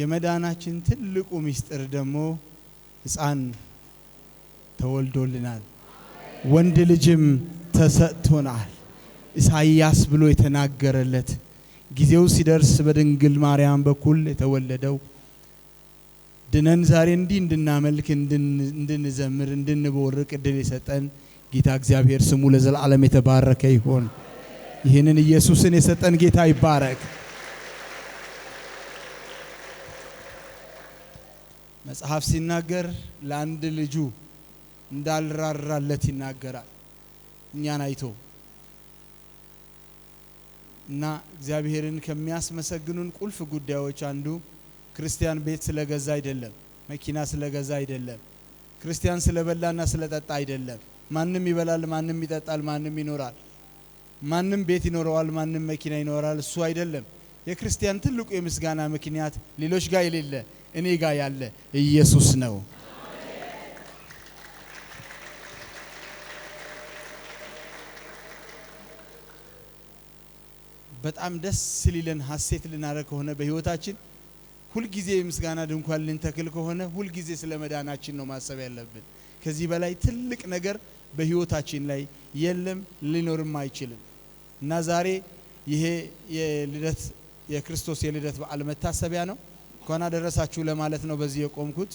የመዳናችን ትልቁ ምስጢር ደግሞ ሕፃን ተወልዶልናል ወንድ ልጅም ተሰጥቶናል ኢሳይያስ ብሎ የተናገረለት ጊዜው ሲደርስ በድንግል ማርያም በኩል የተወለደው ድነን ዛሬ እንድናመልክ እንድንዘምር እንድንቦርቅ እድል የሰጠን ጌታ እግዚአብሔር ስሙ ለዘላለም የተባረከ ይሁን ይሄንን ኢየሱስን የሰጠን ጌታ ይባረክ መጽሐፍ ሲናገር ለአንድ ልጁ እንዳልራራለት ይናገራል እኛን አይቶ እና እግዚአብሔርን ከሚያስመሰግኑን ቁልፍ ጉዳዮች አንዱ ክርስቲያን ቤት ስለገዛ አይደለም መኪና ስለገዛ አይደለም ክርስቲያን ስለበላና ስለጠጣ አይደለም ማንንም ይበላል ማንንም ይጠጣል ማንንም ይኖራል ማንንም ቤት ይኖረዋል ማንንም መኪና ይኖራል እሱ አይደለም የክርስቲያን ትልቁ የምስጋና ምክንያት ሌሎች ጋር የሌለ እኔ ጋር ያለ ኢየሱስ ነው በጣም ደስ ሊለን ሐሴት ልናረግ ሆነ በህይወታችን ሁሉ ጊዜ ምስጋና ድንኳን ልንተክል ከሆነ ሁሉ ጊዜ ስለመዳናችን ነው ማሰብ ያለብን ከዚህ በላይ ትልቅ ነገር በህይወታችን ላይ የለም ሊኖርም አይችልም እና ዛሬ ይሄ የክርስቶስ የልደት በዓል መታሰቢያ ነው እንኳን አደረሳችሁ ለማለት ነው በዚህ የቆምኩት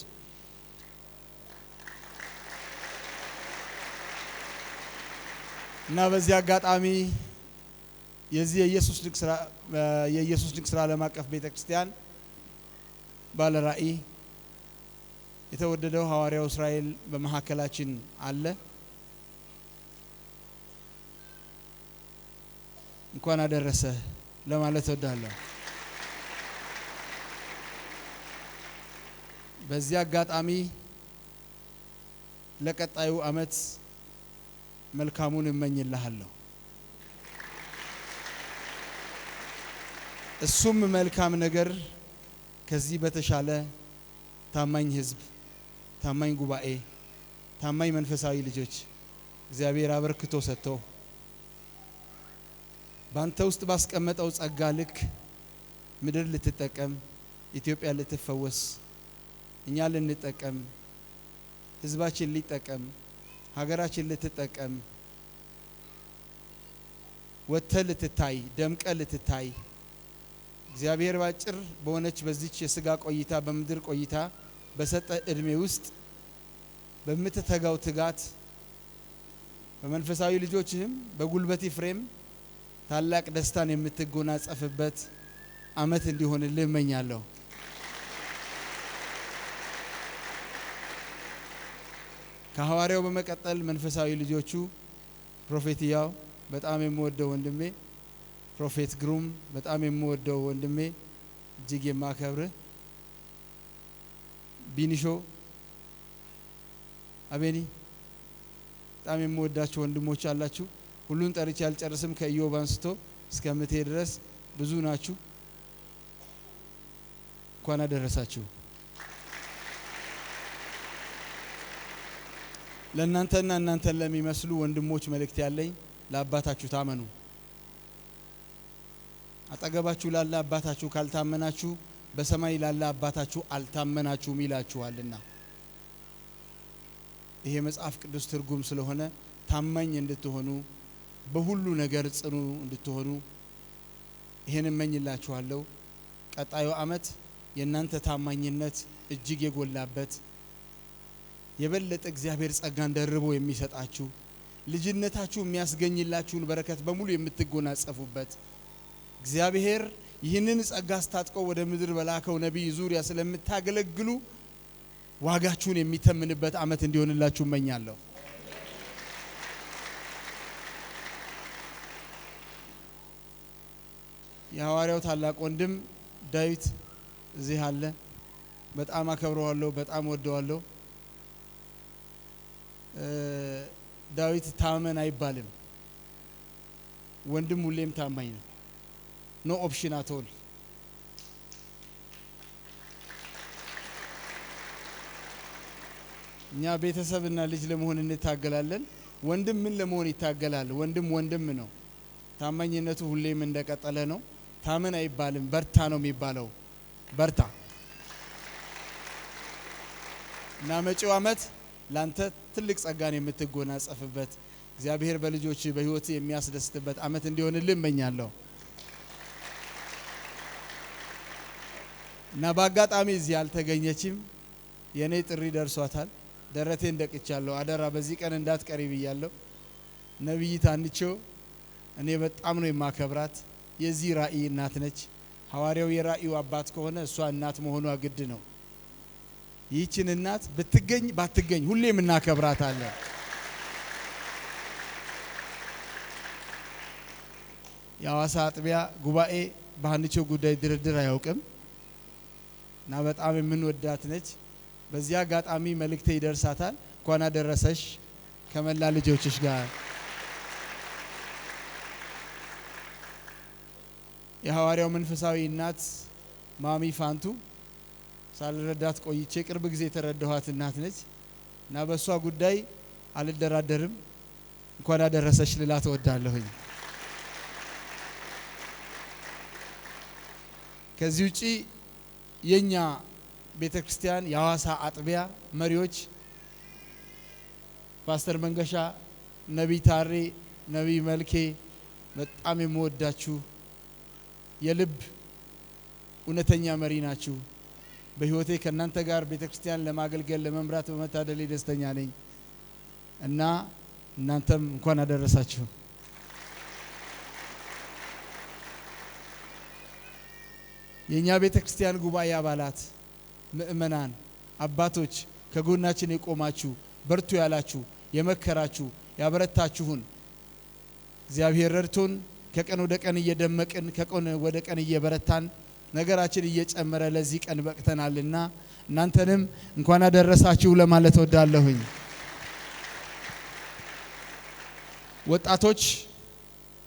እና በዚህ አጋጣሚ የዚህ የኢየሱስ ድንቅ ሥራ ዓለም አቀፍ ቤተክርስቲያን ባለራእይ የተወደደው ሐዋርያው እስራኤል በመሐከላችን አለ እንኳን አደረሰ ለማለት እወዳለሁ በዚህ አጋጣሚ ለቀጣዩ አመት መልካሙን እመኝልሃለሁ እሱም መልካም ነገር ከዚህ በተሻለ ታማኝ ህዝብ ታማኝ ጉባኤ ታማኝ መንፈሳዊ ልጆች እግዚአብሔር አበርክቶ ሰጥቶ ባንተ ውስጥ ባስቀመጠው ጸጋ ልክ ምድር ልትጠቀም ኢትዮጵያ ልትፈወስ እኛ ልንጠቀም ህዝባችን ሊጠቀም ሀገራችን ልትጠቀም ወተህ ልትታይ ደምቀ ልትታይ እግዚአብሔር ባጭር በሆነች በዚች የሥጋ ቆይታ በምድር ቆይታ በሰጠ እድሜ ውስጥ በመተተጋው ትጋት በመንፈሳዊ ልጆችህም በጉልበት ፍሬም ታላቅ ደስታን የምትጎናጸፍበት አመት እንዲሆንልህ እመኛለሁ ከሐዋርያው በመቀጠል መንፈሳዊ ልጆቹ ፕሮፌቲያው በጣም የምወደው ወንድሜ ፕሮፌት ግሩም በጣም የምወደው ወንድሜ እጅግ የማከብር ቢኒሾ አቤኒ በጣም የምወዳቸው ወንድሞች አላችሁ ሁሉን ጠርቼ ያልጨርስም ከኢዮብ አንስቶ እስከምቴ ድረስ ብዙ ናችሁ እንኳን አደረሳችሁ ለእናንተና እናንተን ለሚመስሉ ወንድሞች መልእክት ያለኝ ለአባታችሁ ታመኑ አጠገባችሁ ላለ አባታችሁ ካልታመናችሁ በሰማይ ላለ አባታችሁ አልታመናችሁም ይላችኋልና ይሄ መጽሐፍ ቅዱስ ትርጉም ስለሆነ ታማኝ እንድትሆኑ በሁሉ ነገር ጽኑ እንድትሆኑ ይሄን እመኝላችኋለሁ ቀጣዩ አመት የናንተ ታማኝነት እጅግ የጎላበት የበለጠ እግዚአብሔር ጸጋን ደርቦ የሚሰጣችሁ ልጅነታችሁ የሚያስገኝላችሁን በረከት በሙሉ የምትጎናጸፉበት እግዚአብሔር ይህንን ጸጋ አስታጥቀው ወደ ምድር በላከው ነብይ ዙሪያ ስለምታገለግሉ ዋጋችሁን የሚተምንበት አመት እንዲሆንላችሁ እመኛለሁ የሐዋርያው ታላቅ ወንድም ዳዊት እዚህ አለ በጣም አከብረዋለሁ በጣም ወደዋለሁ ዳዊት ታመን አይባልም ወንድም ሁሌም ታማኝ ነው ኖ ኦፕሽን አትኦል እኛ ቤተሰብና ልጅ ለመሆን እንታገላለን ወንድም ምን ለመሆን ይታገላል ወንድም ነው ታማኝነቱ ሁሌም እንደቀጠለ ነው ታመን አይባልም በርታ ነው የሚባለው በርታ እና መጪው ዓመት ላንተ ትልቅ ጸጋን የምትጎናጸፍበት እግዚአብሔር በልጆች በህይወት የሚያስደስትበት ዓመት እንዲሆንልህ እመኛለሁ። እና በአጋጣሚ እዚህ ያልተገኘችም የኔ ጥሪ ደርሷታል። ደረቴን ደቅቻለሁ። አደራ በዚህ ቀን እንዳትቀሪ ብያለሁ። ነብይት አንቺው እኔ በጣም ነው የማከብራት። የዚህ ራእይ እናት ነች። ሐዋርያው የራእዩ አባት ከሆነ እሷ እናት መሆኗ ግድ ነው። ይህችን እናት ብትገኝ ባትገኝ ሁሌም እናከብራታለን። የሐዋሳ አጥቢያ ጉባኤ በአንቺው ጉዳይ ድርድር አያውቅም እና በጣም የምንወዳት ነች። በዚህ አጋጣሚ መልእክቴ ይደርሳታል። እንኳን አደረሰሽ ከመላ ልጆችሽ ጋር። የሐዋርያው መንፈሳዊ እናት ማሚ ፋንቱ ሳልረዳት ቆይቼ ቅርብ ጊዜ ተረዳኋት እናት ነች እና በሷ ጉዳይ አልደራደርም። እንኳን አደረሰሽ ልላት እወዳለሁኝ። ከዚህ ውጪ የኛ ቤተክርስቲያን የሐዋሳ አጥቢያ መሪዎች ፓስተር መንገሻ፣ ነብይ ታሬ፣ ነብይ መልኬ በጣም የምወዳችሁ የልብ እውነተኛ መሪ ናችሁ። በህይወቴ ከናንተ ጋር ቤተክርስቲያን ለማገልገል ለመምራት በመታደሌ ደስተኛ ነኝ እና እናንተም እንኳን አደረሳችሁ። የኛ ቤተክርስቲያን ጉባኤ አባላት፣ ምእመናን፣ አባቶች ከጎናችን የቆማችሁ በርቱ ያላችሁ የመከራችሁ ያበረታችሁን እግዚአብሔር ረድቶን ከቀን ወደ ቀን እየደመቅን ከቀን ወደ ቀን እየበረታን ነገራችን እየጨመረ ለዚህ ቀን በቅተናልና እናንተንም እንኳን አደረሳችሁ ለማለት ወዳለሁኝ። ወጣቶች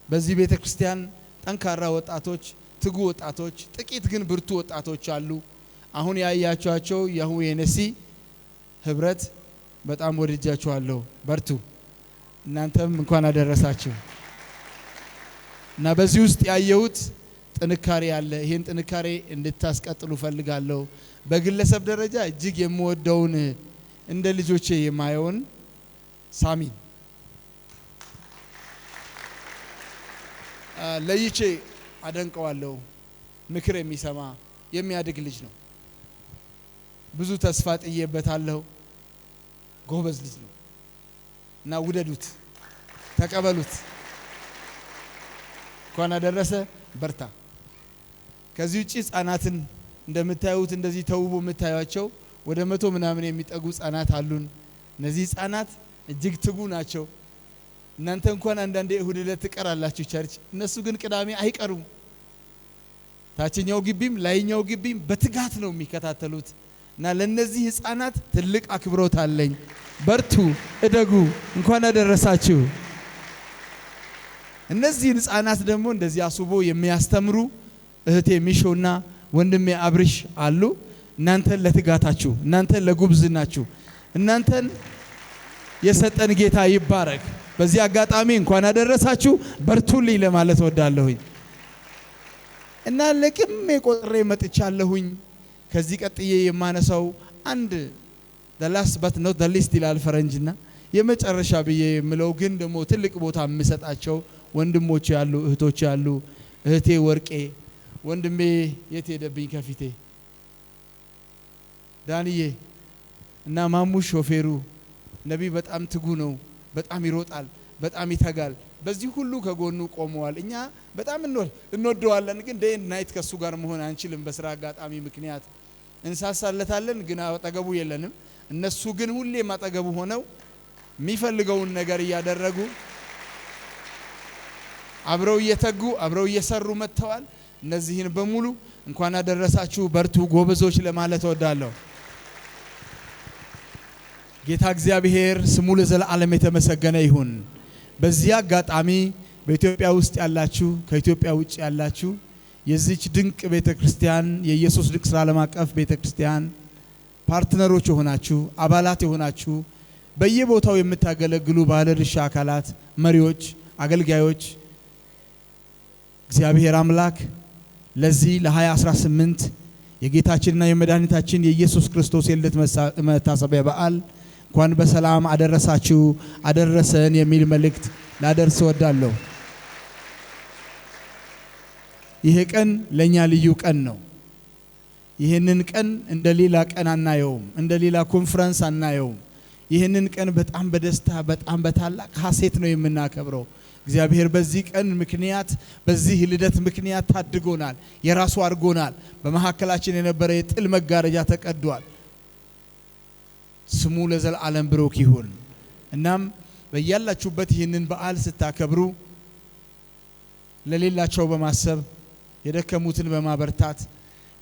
በዚህ ቤተክርስቲያን ጠንካራ ወጣቶች፣ ትጉ ወጣቶች፣ ጥቂት ግን ብርቱ ወጣቶች አሉ። አሁን ያያችኋቸው የሁዌነሲ ህብረት በጣም ወድጃችኋለሁ። በርቱ። እናንተም እንኳን አደረሳችሁ። እና በዚህ ውስጥ ያየሁት ጥንካሬ አለ። ይሄን ጥንካሬ እንድታስቀጥሉ ፈልጋለሁ። በግለሰብ ደረጃ እጅግ የምወደውን እንደ ልጆቼ የማየውን ሳሚን ለይቼ አደንቀዋለሁ። ምክር የሚሰማ የሚያድግ ልጅ ነው። ብዙ ተስፋ ጥዬበታለሁ። ጎበዝ ልጅ ነው እና ውደዱት፣ ተቀበሉት። እንኳን አደረሰ። በርታ። ከዚህ ውጪ ህፃናትን እንደምታዩት እንደዚህ ተውቦ የምታዩቸው ወደ 100 ምናምን የሚጠጉ ህፃናት አሉን። እነዚህ ህፃናት እጅግ ትጉ ናቸው። እናንተ እንኳን አንዳንዴ እሁድ ዕለት ትቀራላችሁ ቸርች፣ እነሱ ግን ቅዳሜ አይቀሩም። ታችኛው ግቢም ላይኛው ግቢም በትጋት ነው የሚከታተሉት እና ለነዚህ ህፃናት ትልቅ አክብሮት አለኝ። በርቱ፣ እደጉ፣ እንኳን አደረሳችሁ። እነዚህ ህፃናት ደግሞ እንደዚህ አስቦ የሚያስተምሩ እህቴ ሚሾና ወንድሜ አብርሽ አሉ። እናንተን ለትጋታችሁ፣ እናንተን ለጉብዝናችሁ፣ እናንተን የሰጠን ጌታ ይባረክ። በዚህ አጋጣሚ እንኳን አደረሳችሁ፣ በርቱልኝ ለማለት ወዳለሁኝ እና ለቅሜ ቆጥሬ መጥቻለሁኝ። ከዚህ ቀጥዬ የማነሳው አንድ the last but not the least ይላል ፈረንጅና የመጨረሻ ብዬ የምለው ግን ደግሞ ትልቅ ቦታ የምሰጣቸው ወንድሞች ያሉ እህቶች ያሉ። እህቴ ወርቄ፣ ወንድሜ የት ሄደብኝ ከፊቴ ዳንዬ እና ማሙሽ ሾፌሩ። ነብይ በጣም ትጉ ነው፣ በጣም ይሮጣል፣ በጣም ይተጋል። በዚህ ሁሉ ከጎኑ ቆመዋል። እኛ በጣም እንወደዋለን፣ ግን ዴይ ናይት ከሱ ጋር መሆን አንችልም። በስራ አጋጣሚ ምክንያት እንሳሳለታለን፣ ግን አጠገቡ የለንም። እነሱ ግን ሁሌም አጠገቡ ሆነው የሚፈልገውን ነገር እያደረጉ አብረው እየተጉ አብረው እየሰሩ መጥተዋል። እነዚህን በሙሉ እንኳን አደረሳችሁ፣ በርቱ፣ ጎበዞች ለማለት ወዳለሁ። ጌታ እግዚአብሔር ስሙ ለዘላለም የተመሰገነ ይሁን። በዚህ አጋጣሚ በኢትዮጵያ ውስጥ ያላችሁ ከኢትዮጵያ ውጭ ያላችሁ የዚች ድንቅ ቤተክርስቲያን የኢየሱስ ድንቅ ስራ ዓለም አቀፍ ቤተክርስቲያን ፓርትነሮች የሆናችሁ አባላት የሆናችሁ በየቦታው የምታገለግሉ ባለድርሻ አካላት፣ መሪዎች፣ አገልጋዮች እግዚአብሔር አምላክ ለዚህ ለ2018 የጌታችንና የመድኃኒታችን የኢየሱስ ክርስቶስ የልደት መታሰቢያ በዓል እንኳን በሰላም አደረሳችሁ አደረሰን የሚል መልእክት ላደርስ እወዳለሁ። ይሄ ቀን ለኛ ልዩ ቀን ነው። ይሄንን ቀን እንደ ሌላ ቀን አናየውም፣ እንደ ሌላ ኮንፈረንስ አናየውም። ይሄንን ቀን በጣም በደስታ በጣም በታላቅ ሐሴት ነው የምናከብረው። እግዚአብሔር በዚህ ቀን ምክንያት በዚህ ልደት ምክንያት ታድጎናል፣ የራሱ አድርጎናል። በመሐከላችን የነበረ የጥል መጋረጃ ተቀዷል። ስሙ ለዘላለም ብሩክ ይሁን። እናም በያላችሁበት ይህንን በዓል ስታከብሩ ለሌላቸው በማሰብ የደከሙትን በማበርታት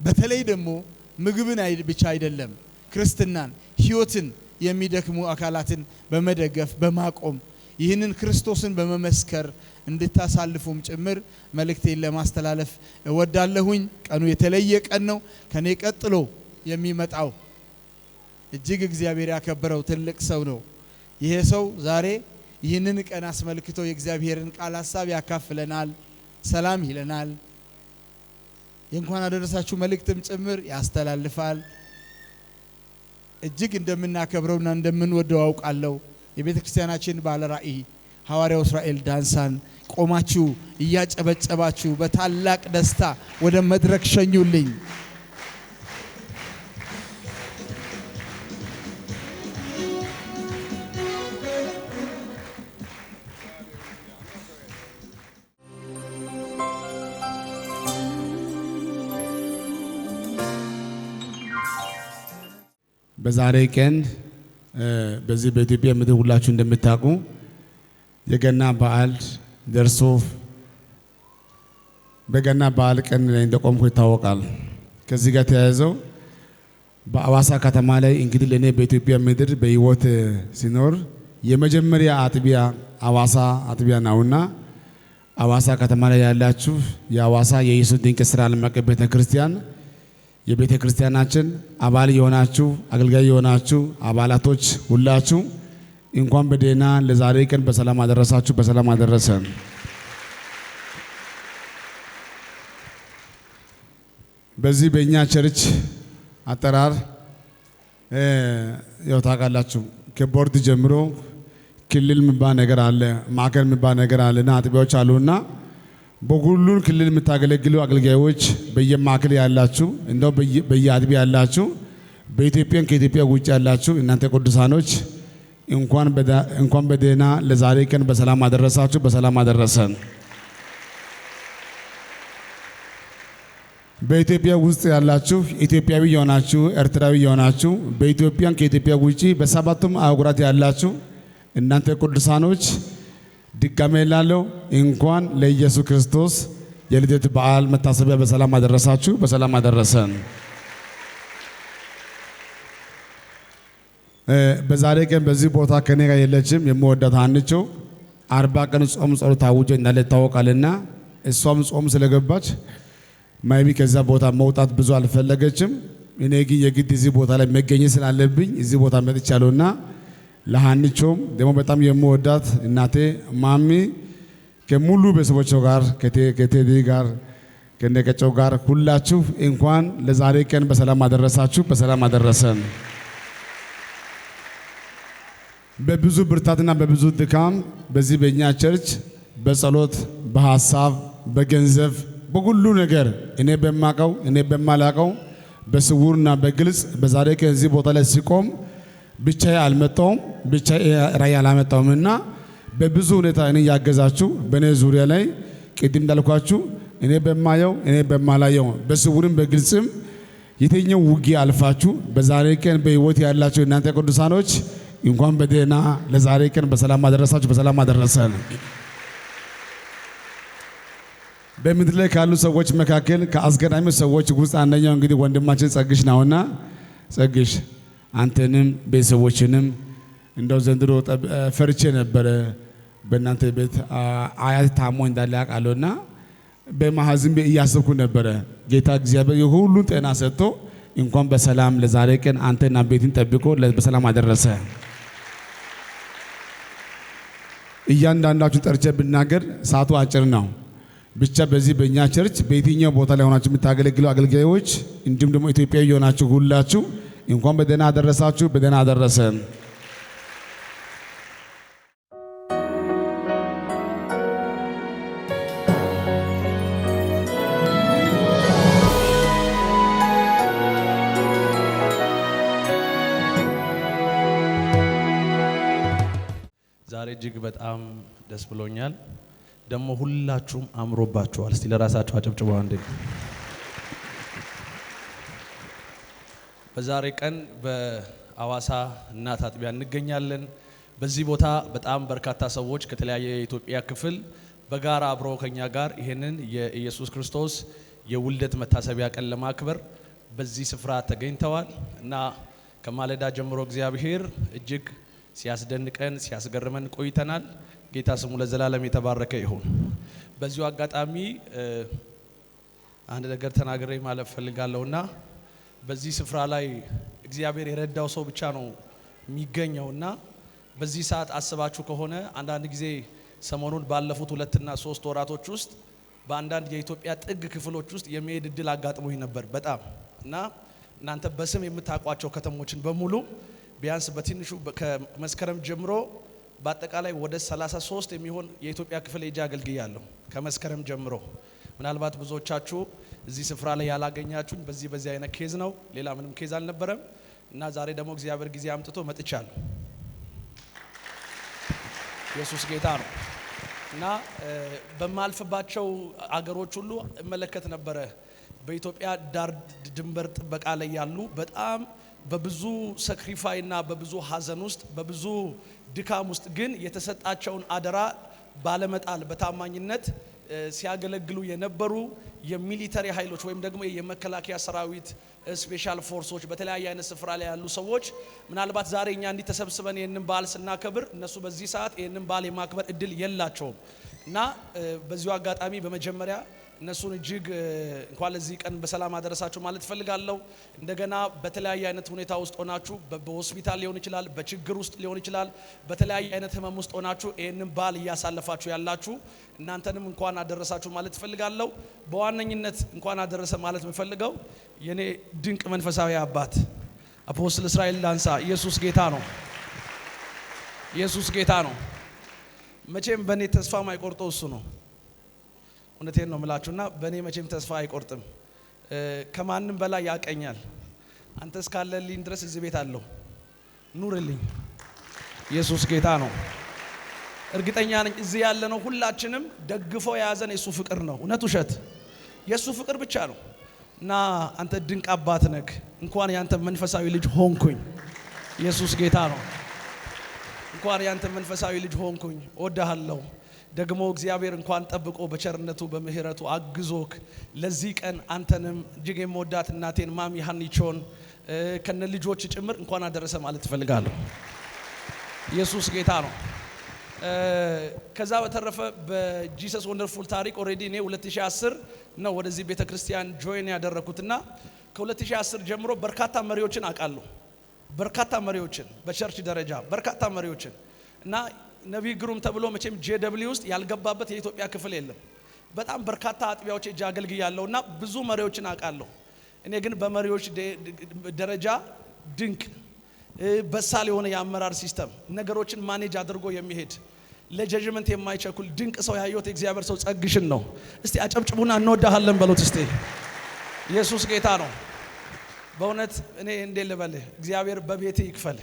በተለይ ደግሞ ምግብን ብቻ አይደለም ክርስትናን ሕይወትን የሚደክሙ አካላትን በመደገፍ በማቆም ይህንን ክርስቶስን በመመስከር እንድታሳልፉም ጭምር መልእክቴን ለማስተላለፍ እወዳለሁኝ። ቀኑ የተለየ ቀን ነው። ከኔ ቀጥሎ የሚመጣው እጅግ እግዚአብሔር ያከበረው ትልቅ ሰው ነው። ይሄ ሰው ዛሬ ይህንን ቀን አስመልክቶ የእግዚአብሔርን ቃል ሐሳብ ያካፍለናል፣ ሰላም ይለናል፣ የእንኳን አደረሳችሁ መልእክትም ጭምር ያስተላልፋል። እጅግ እንደምናከብረውና እንደምንወደው አውቃለሁ። የቤተ ክርስቲያናችን ባለ ራእይ ሐዋርያው እስራኤል ዳንሳን ቆማችሁ እያጨበጨባችሁ በታላቅ ደስታ ወደ መድረክ ሸኙልኝ። በዛሬ ቀን በዚህ በኢትዮጵያ ምድር ሁላችሁ እንደምታውቁ የገና በዓል ደርሶ በገና በዓል ቀን ላይ እንደቆምኩ ይታወቃል። ከዚህ ጋር ተያይዘው በአዋሳ ከተማ ላይ እንግዲህ ለኔ በኢትዮጵያ ምድር በህይወት ሲኖር የመጀመሪያ አጥቢያ አዋሳ አጥቢያ ነውና አዋሳ ከተማ ላይ ያላችሁ የአዋሳ የኢየሱስ ድንቅ ሥራ ዓለም አቀፍ ቤተክርስቲያን የቤተ ክርስቲያናችን አባል የሆናችሁ አገልጋይ የሆናችሁ አባላቶች ሁላችሁ እንኳን በደህና ለዛሬ ቀን በሰላም አደረሳችሁ፣ በሰላም አደረሰን። በዚህ በእኛ ቸርች አጠራር ያው ታውቃላችሁ ከቦርድ ጀምሮ ክልል የሚባል ነገር አለ፣ ማዕከል የሚባል ነገር አለና አጥቢያዎች አሉና በሁሉም ክልል የምታገለግሉ አገልጋዮች በየማዕከል ያላችሁ እንደው በየአጥቢያ ያላችሁ በኢትዮጵያ ከኢትዮጵያ ውጭ ያላችሁ እናንተ ቅዱሳኖች እንኳን በደህና ለዛሬ ቀን በሰላም አደረሳችሁ፣ በሰላም አደረሰን። በኢትዮጵያ ውስጥ ያላችሁ ኢትዮጵያዊ የሆናችሁ ኤርትራዊ የሆናችሁ በኢትዮጵያ ከኢትዮጵያ ውጭ በሰባቱም አህጉራት ያላችሁ እናንተ ቅዱሳኖች ድጋሜ ላለው እንኳን ለኢየሱስ ክርስቶስ የልደት በዓል መታሰቢያ በሰላም አደረሳችሁ፣ በሰላም አደረሰን። በዛሬ ቀን በዚህ ቦታ ከኔ ጋር የለችም የምወዳት አንቾ 40 ቀን ጾም ጸሎት ታውጆ እንዳለ ታወቃልና እሷም ጾም ስለገባች ማይቢ ከዛ ቦታ መውጣት ብዙ አልፈለገችም። እኔ ግን የግድ እዚህ ቦታ ላይ መገኘት ስላለብኝ እዚህ ቦታ መጥቻለሁና ለሃንቾም ደግሞ በጣም የምወዳት እናቴ ማሚ ከሙሉ ቤተሰቦቿ ጋር ከቴዲ ጋር ከነቀጨው ጋር ሁላችሁ እንኳን ለዛሬ ቀን በሰላም አደረሳችሁ፣ በሰላም አደረሰን። በብዙ ብርታትና በብዙ ድካም በዚህ በእኛ ቸርች በጸሎት በሐሳብ በገንዘብ በሁሉ ነገር እኔ በማቀው እኔ በማላቀው በስውርና በግልጽ በዛሬ ቀን እዚህ ቦታ ላይ ሲቆም ብቻዬ አልመጣሁም፣ ብቻዬ ራእይ አላመጣሁምና በብዙ ሁኔታ እኔ ያገዛችሁ በእኔ ዙሪያ ላይ ቅድም እንዳልኳችሁ እኔ በማየው እኔ በማላየው በስውርም በግልጽም የትኛው ውጊያ አልፋችሁ በዛሬ ቀን በሕይወት ያላችሁ እናንተ ቅዱሳኖች እንኳን በደህና ለዛሬ ቀን በሰላም አደረሳችሁ፣ በሰላም አደረሰን። በምድር ላይ ካሉ ሰዎች መካከል ከአስገራሚ ሰዎች ውስጥ አንደኛው እንግዲህ ወንድማችን ጸግሽ ነውና ጸግሽ አንተንም ቤተሰቦችንም እንደው ዘንድሮ ፈርቼ ነበረ። በእናንተ ቤት አያት ታሞ እንዳለ ያውቃለሁና በማሐዘን እያሰብኩ ነበረ። ጌታ እግዚአብሔር የሁሉን ጤና ሰጥቶ እንኳን በሰላም ለዛሬ ቀን አንተና ቤትን ጠብቆ በሰላም አደረሰ። እያንዳንዳችሁ ጠርቼ ብናገር ሰዓቱ አጭር ነው። ብቻ በዚህ በእኛ ቸርች በየትኛው ቦታ ላይ ሆናችሁ የምታገለግሉ አገልጋዮች እንዲሁም ደግሞ ኢትዮጵያዊ የሆናችሁ ሁላችሁ እንኳን በደህና አደረሳችሁ፣ በደህና አደረሰን። ዛሬ እጅግ በጣም ደስ ብሎኛል። ደግሞ ሁላችሁም አምሮባችኋል። እስቲ ለራሳችሁ አጨብጭቡ አንዴ። በዛሬ ቀን በአዋሳ እናት አጥቢያ እንገኛለን። በዚህ ቦታ በጣም በርካታ ሰዎች ከተለያየ የኢትዮጵያ ክፍል በጋራ አብረው ከኛ ጋር ይሄንን የኢየሱስ ክርስቶስ የውልደት መታሰቢያ ቀን ለማክበር በዚህ ስፍራ ተገኝተዋል እና ከማለዳ ጀምሮ እግዚአብሔር እጅግ ሲያስደንቀን ሲያስገርመን ቆይተናል። ጌታ ስሙ ለዘላለም የተባረከ ይሁን። በዚሁ አጋጣሚ አንድ ነገር ተናግሬ ማለፍ ፈልጋለሁና በዚህ ስፍራ ላይ እግዚአብሔር የረዳው ሰው ብቻ ነው የሚገኘውና በዚህ ሰዓት አስባችሁ ከሆነ አንዳንድ ጊዜ ሰሞኑን ባለፉት 2 እና 3 ወራቶች ውስጥ በአንዳንድ የኢትዮጵያ ጥግ ክፍሎች ውስጥ የሚሄድ እድል አጋጥሞኝ ነበር በጣም እና እናንተ በስም የምታውቋቸው ከተሞችን በሙሉ ቢያንስ በትንሹ ከመስከረም ጀምሮ በአጠቃላይ ወደ 33 የሚሆን የኢትዮጵያ ክፍል ሄጄ አገልግያለሁ። ከመስከረም ጀምሮ ምናልባት ብዙዎቻችሁ እዚህ ስፍራ ላይ ያላገኛችሁኝ በዚህ አይነት ኬዝ ነው። ሌላ ምንም ኬዝ አልነበረም እና ዛሬ ደግሞ እግዚአብሔር ጊዜ አምጥቶ መጥቻለሁ። ኢየሱስ ጌታ ነው እና በማልፍባቸው አገሮች ሁሉ እመለከት ነበረ በኢትዮጵያ ዳር ድንበር ጥበቃ ላይ ያሉ በጣም በብዙ ሳክሪፋይ እና በብዙ ሀዘን ውስጥ በብዙ ድካም ውስጥ ግን የተሰጣቸውን አደራ ባለመጣል በታማኝነት ሲያገለግሉ የነበሩ የሚሊተሪ ኃይሎች ወይም ደግሞ የመከላከያ ሰራዊት ስፔሻል ፎርሶች በተለያየ አይነት ስፍራ ላይ ያሉ ሰዎች ምናልባት ዛሬ እኛ እንዲተሰብስበን ይሄንን በዓል ስናከብር እነሱ በዚህ ሰዓት ይሄንን በዓል የማክበር እድል የላቸውም እና በዚሁ አጋጣሚ በመጀመሪያ እነሱን እጅግ እንኳን ለዚህ ቀን በሰላም አደረሳችሁ ማለት ፈልጋለሁ። እንደገና በተለያየ አይነት ሁኔታ ውስጥ ሆናችሁ በሆስፒታል ሊሆን ይችላል፣ በችግር ውስጥ ሊሆን ይችላል፣ በተለያየ አይነት ህመም ውስጥ ሆናችሁ ይሄንን በዓል እያሳለፋችሁ ያላችሁ እናንተንም እንኳን አደረሳችሁ ማለት ፈልጋለሁ። በዋነኝነት እንኳን አደረሰ ማለት የምፈልገው የኔ ድንቅ መንፈሳዊ አባት አፖስትል እስራኤል ዳንሳ ኢየሱስ ጌታ ነው። ኢየሱስ ጌታ ነው። መቼም በእኔ ተስፋ ማይቆርጠው እሱ ነው። እውነቴን ነው የምላችሁና በእኔ መቼም ተስፋ አይቆርጥም። ከማንም በላይ ያቀኛል። አንተ እስካለልኝ ድረስ እዚህ ቤት አለው ኑርልኝ። ኢየሱስ ጌታ ነው። እርግጠኛ ነኝ እዚህ ያለነው ሁላችንም ደግፎ የያዘን የሱ ፍቅር ነው። እውነት ውሸት የሱ ፍቅር ብቻ ነው እና አንተ ድንቅ አባት ነህ። እንኳን ያንተ መንፈሳዊ ልጅ ሆንኩኝ። ኢየሱስ ጌታ ነው። እንኳን ያንተ መንፈሳዊ ልጅ ሆንኩኝ። እወድሃለሁ። ደግሞ እግዚአብሔር እንኳን ጠብቆ በቸርነቱ በምህረቱ አግዞክ ለዚህ ቀን አንተንም እጅግ የምወዳት እናቴን ማሚ ሀኒቾን ከነ ልጆች ጭምር እንኳን አደረሰ ማለት እፈልጋለሁ። ኢየሱስ ጌታ ነው። ከዛ በተረፈ በጂሰስ ወንደርፉል ታሪክ ኦሬዲ እኔ 2010 ነው ወደዚህ ቤተክርስቲያን ጆይን ያደረኩትና ከ2010 ጀምሮ በርካታ መሪዎችን አውቃለሁ። በርካታ መሪዎችን በቸርች ደረጃ በርካታ መሪዎችን እና ነቢይ ግሩም ተብሎ መቼም JW ውስጥ ያልገባበት የኢትዮጵያ ክፍል የለም። በጣም በርካታ አጥቢያዎች እጅ አገልግያለሁና ብዙ መሪዎችን አውቃለሁ። እኔ ግን በመሪዎች ደረጃ ድንቅ በሳል የሆነ የአመራር ሲስተም ነገሮችን ማኔጅ አድርጎ የሚሄድ ለጀጅመንት የማይቸኩል ድንቅ ሰው ያየሁት የእግዚአብሔር ሰው ጸግሽን ነው። እስቲ አጨብጭቡና እንወዳሃለን በሉት እስቲ። ኢየሱስ ጌታ ነው። በእውነት እኔ እንዴ ልበልህ እግዚአብሔር በቤቴ ይክፈል።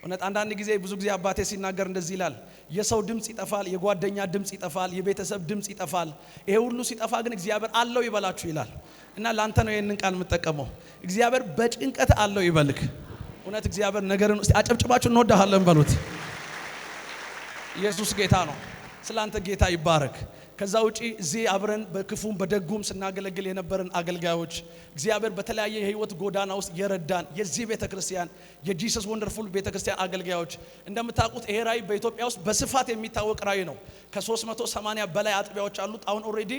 እውነት አንዳንድ ጊዜ ብዙ ጊዜ አባቴ ሲናገር እንደዚህ ይላል፣ የሰው ድምጽ ይጠፋል፣ የጓደኛ ድምጽ ይጠፋል፣ የቤተሰብ ድምጽ ይጠፋል፣ ይሄ ሁሉ ሲጠፋ ግን እግዚአብሔር አለው ይበላችሁ ይላል። እና ላንተ ነው ይሄንን ቃል የምጠቀመው። እግዚአብሔር በጭንቀት አለው ይበልክ። እውነት እግዚአብሔር ነገርን እስቲ አጨብጭባችሁ እንወዳሃለን በሉት። ኢየሱስ ጌታ ነው። ስላንተ ጌታ ይባረክ። ከዛ ውጪ እዚህ አብረን በክፉም በደጉም ስናገለግል የነበረን አገልጋዮች እግዚአብሔር በተለያየ የህይወት ጎዳና ውስጥ የረዳን የዚህ ቤተክርስቲያን የጂሰስ ወንደርፉል ቤተክርስቲያን አገልጋዮች እንደምታውቁት ይሄ ራይ በኢትዮጵያ ውስጥ በስፋት የሚታወቅ ራይ ነው። ከ380 በላይ አጥቢያዎች አሉት። አሁን ኦሬዲ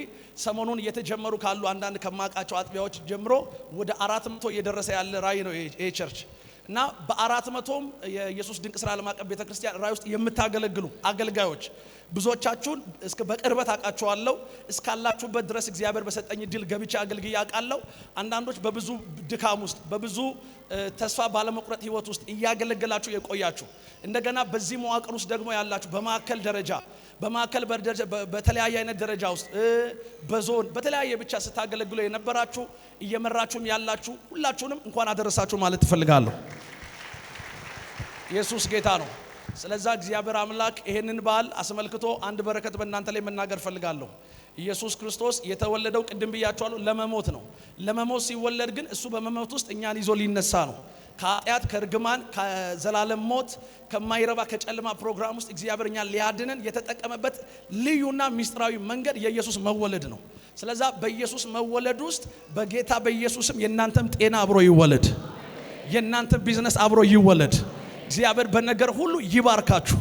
ሰሞኑን እየተጀመሩ ካሉ አንዳንድ ከማቃቸው አጥቢያዎች ጀምሮ ወደ 400 እየደረሰ ያለ ራይ ነው ይሄ ቸርች እና በ400ም የኢየሱስ ድንቅ ስራ ዓለም አቀፍ ቤተክርስቲያን ራይ ውስጥ የምታገለግሉ አገልጋዮች ብዙዎቻችሁን እስከ በቅርበት አቃቸዋለሁ እስካላችሁበት ድረስ እግዚአብሔር በሰጠኝ ድል ገብቻ አገልግዬ አቃለሁ አንዳንዶች በብዙ ድካም ውስጥ በብዙ ተስፋ ባለመቁረጥ ህይወት ውስጥ እያገለገላችሁ የቆያችሁ እንደገና በዚህ መዋቅር ውስጥ ደግሞ ያላችሁ በማከል ደረጃ በተለያየ አይነት ደረጃ ውስጥ በዞን በተለያየ ብቻ ስታገለግሉ የነበራችሁ እየመራችሁም ያላችሁ ሁላችሁንም እንኳን አደረሳችሁ ማለት እፈልጋለሁ ኢየሱስ ጌታ ነው ስለዛ እግዚአብሔር አምላክ ይሄንን በዓል አስመልክቶ አንድ በረከት በእናንተ ላይ መናገር ፈልጋለሁ ኢየሱስ ክርስቶስ የተወለደው ቅድም ብያችኋለሁ ለመሞት ነው ለመሞት ሲወለድ ግን እሱ በመሞት ውስጥ እኛን ይዞ ሊነሳ ነው ከኃጢአት ከርግማን ከዘላለም ሞት ከማይረባ ከጨለማ ፕሮግራም ውስጥ እግዚአብሔር እኛን ሊያድነን የተጠቀመበት ልዩና ሚስጥራዊ መንገድ የኢየሱስ መወለድ ነው ስለዛ በኢየሱስ መወለድ ውስጥ በጌታ በኢየሱስም የናንተም ጤና አብሮ ይወለድ የናንተም ቢዝነስ አብሮ ይወለድ እግዚአብሔር በነገር ሁሉ ይባርካችሁ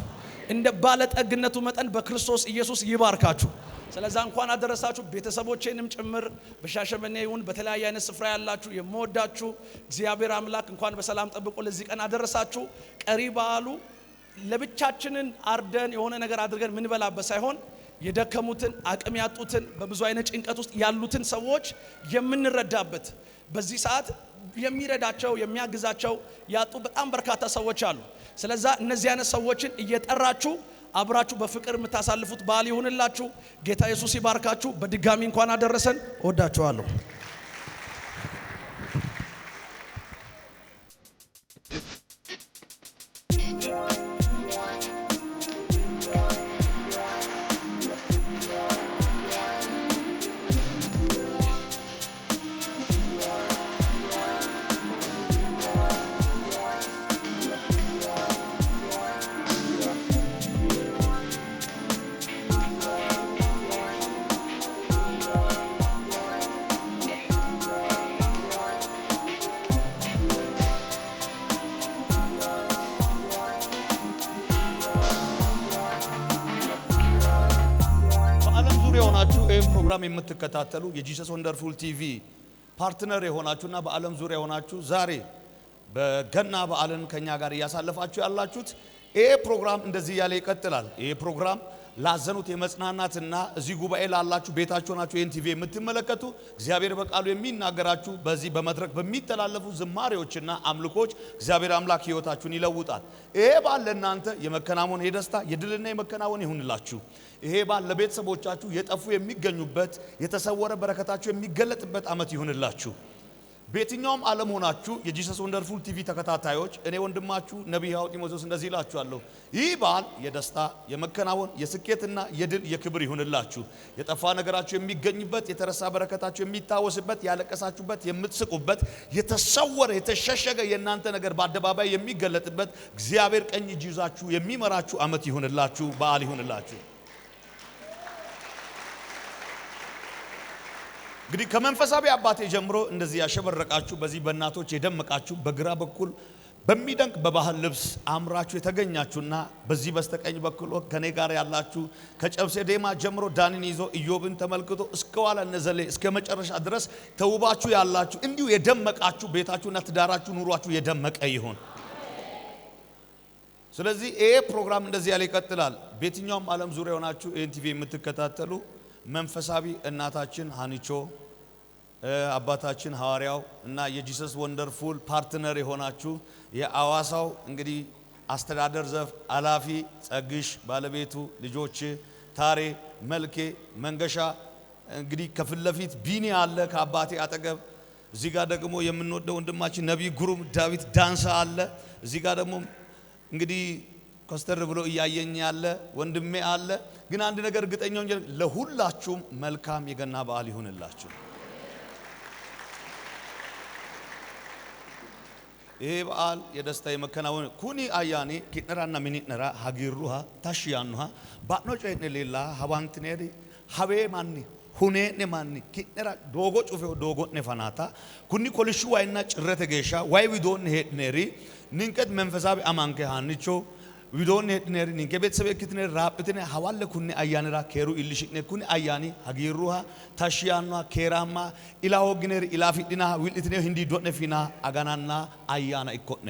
እንደ ባለጠግነቱ መጠን በክርስቶስ ኢየሱስ ይባርካችሁ ስለዛ እንኳን አደረሳችሁ ቤተሰቦቼንም ጭምር በሻሸመኔ ይሁን በተለያየ አይነት ስፍራ ያላችሁ የምወዳችሁ እግዚአብሔር አምላክ እንኳን በሰላም ጠብቆ ለዚህ ቀን አደረሳችሁ ቀሪ በዓሉ ለብቻችንን አርደን የሆነ ነገር አድርገን ምን በላበት ሳይሆን የደከሙትን አቅም ያጡትን በብዙ አይነት ጭንቀት ውስጥ ያሉትን ሰዎች የምንረዳበት በዚህ ሰዓት የሚረዳቸው የሚያግዛቸው ያጡ በጣም በርካታ ሰዎች አሉ ስለዛ እነዚህ አይነት ሰዎችን እየጠራችሁ አብራችሁ በፍቅር የምታሳልፉት በዓል ይሁንላችሁ ጌታ ኢየሱስ ይባርካችሁ በድጋሚ እንኳን አደረሰን ወዳችኋለሁ ፕሮግራም የምትከታተሉ የጂሰስ ወንደርፉል ቲቪ ፓርትነር የሆናችሁና በዓለም ዙሪያ የሆናችሁ ዛሬ በገና በዓልን ከኛ ጋር ያሳለፋችሁ ያላችሁት ይሄ ፕሮግራም እንደዚህ ያለ ይቀጥላል ይሄ ፕሮግራም ላዘኑት የመጽናናትና እዚህ ጉባኤ ላላችሁ ቤታችሁ ናችሁ ይሄን ቲቪ የምትመለከቱ እግዚአብሔር በቃሉ የሚናገራችሁ በዚህ በመድረክ በሚተላለፉ ዝማሬዎችና አምልኮች እግዚአብሔር አምላክ ህይወታችሁን ይለውጣል ይሄ ባል ለእናንተ የመከናወን የደስታ የድልና የመከናወን ይሁንላችሁ ይሄ ባል ለቤተሰቦቻችሁ የጠፉ የሚገኙበት የተሰወረ በረከታችሁ የሚገለጥበት አመት ይሁንላችሁ በየትኛውም ዓለም ሆናችሁ የጂሰስ ወንደርፉል ቲቪ ተከታታዮች እኔ ወንድማችሁ ነብይ ጢሞቴዎስ እንደዚህ ይላችኋለሁ ይህ በዓል የደስታ የመከናወን የስኬትና የድል የክብር ይሁንላችሁ የጠፋ ነገራችሁ የሚገኝበት የተረሳ በረከታችሁ የሚታወስበት ያለቀሳችሁበት የምትስቁበት የተሰወረ የተሸሸገ የናንተ ነገር በአደባባይ የሚገለጥበት እግዚአብሔር ቀኝ እጅ ይዛችሁ የሚመራችሁ አመት ይሁንላችሁ በዓል ይሁንላችሁ እንግዲህ ከመንፈሳዊ አባቴ ጀምሮ እንደዚህ ያሸበረቃችሁ በዚህ በእናቶች የደመቃችሁ በግራ በኩል በሚደንቅ በባህል ልብስ አምራችሁ የተገኛችሁና በዚህ በስተቀኝ በኩል ከኔ ጋር ያላችሁ ከጨብሴ ዴማ ጀምሮ ዳኒን ይዞ ኢዮብን ተመልክቶ እስከዋላ ነዘሌ እስከ መጨረሻ ድረስ ተውባችሁ ያላችሁ እንዲሁ የደመቃችሁ ቤታችሁና ትዳራችሁ ኑሯችሁ የደመቀ ይሁን ስለዚህ ይሄ ፕሮግራም እንደዚህ ያለ ይቀጥላል በየትኛውም ዓለም ዙሪያ ሆናችሁ ይሄን ቲቪ የምትከታተሉ መንፈሳዊ እናታችን ሃኒቾ አባታችን ሐዋርያው እና የጂሰስ ወንደርፉል ፓርትነር የሆናችሁ የአዋሳው እንግዲህ አስተዳደር ዘፍ አላፊ ጸግሽ ባለቤቱ ልጆች ታሬ መልኬ መንገሻ እንግዲህ ከፍለፊት ቢኒ አለ ከአባቴ አጠገብ እዚህ ጋር ደግሞ የምንወደው ወንድማችን ነብይ ጉሩም ዳዊት ዳንሳ አለ እዚህ ጋር ደግሞ እንግዲህ ኮስተር ብሎ እያየኝ ያለ ወንድሜ አለ ግን አንድ ነገር እርግጠኛው ለሁላችሁም መልካም የገና በዓል ይሁንላችሁ ይሄ በዓል የደስታ የመከናወን ኩኒ አያኔ ኪነራና ሚኒነራ ሀጊሩሃ ታሽያኑሃ ባኖ ጨኔ ሌላ ሀባንትኔሪ ሀቤ ማኒ ሁኔኔ ማኒ ኪነራ ዶጎ ጩፌው ዶጎኔ ፈናታ ኩኒ ኮልሹ ዋይና ጭረተ ጌሻ ዋይ ዊዶን ሄድኔሪ ንንቀት መንፈሳዊ አማንከ ሃንቾ ዊዶን ሄድኔሪ ንንከ ቤተሰብ ክትኔ ራፕትኔ ሀዋለ ኩኒ አያኔራ ኬሩ ኢልሽኔ ኩኒ አያኒ ሀጊሩሃ ታሽያኑሃ ኬራማ ኢላሆ ግኔሪ ኢላፊዲና ዊልትኔ ህንዲ ዶኔ ፊና አጋናና አያና ኢኮኔ